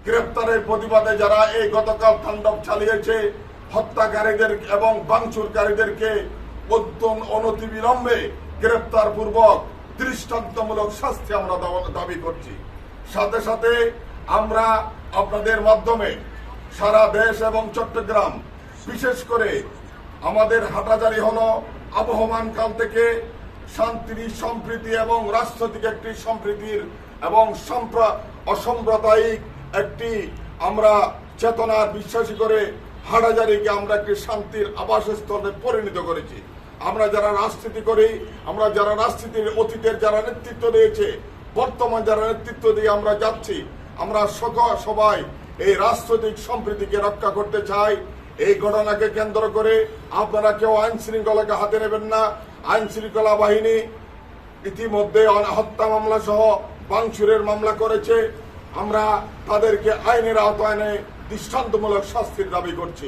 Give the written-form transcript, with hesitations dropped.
গ্রেপ্তারের প্রতিবাদে যারা এই গতকাল তাণ্ডব চালিয়েছে, হত্যাকারীদের এবং ভাঙচুরকারীদেরকে অনতিবিলম্বে গ্রেপ্তার পূর্বক দৃষ্টান্তমূলক শাস্তি আমরা দাবি করছি। সাথে সাথে আমরা আপনাদের মাধ্যমে সারা দেশ এবং চট্টগ্রাম, বিশেষ করে আমাদের হাটাজারি হলো আবহমান কাল থেকে শান্তি, সম্প্রীতি এবং রাজনৈতিক একটি সম্প্রীতির এবং অসাম্প্রদায়িক একটি আমরা চেতনার বিশ্বাসী করে হাটাজারিকে আমরা একটি শান্তির আবাসস্থলে পরিণত করেছি। আমরা যারা রাজনীতি করি, আমরা যারা রাজনীতির অতীতের যারা নেতৃত্ব দিয়েছে, বর্তমান যারা নেতৃত্ব দিয়ে আমরা যাচ্ছি, আমরা সবাই এই রাজনৈতিক সম্প্রীতিকে রক্ষা করতে চাই। এই ঘটনাকে কেন্দ্র করে আপনারা কেউ আইন শৃঙ্খলাকে হাতে নেবেন না। আইন শৃঙ্খলা বাহিনী ইতিমধ্যে হত্যা মামলা সহ ভাঙচুরের মামলা করেছে। আমরা তাদেরকে আইনের আওতায় এনে দৃষ্টান্তমূলক শাস্তির দাবি করছি।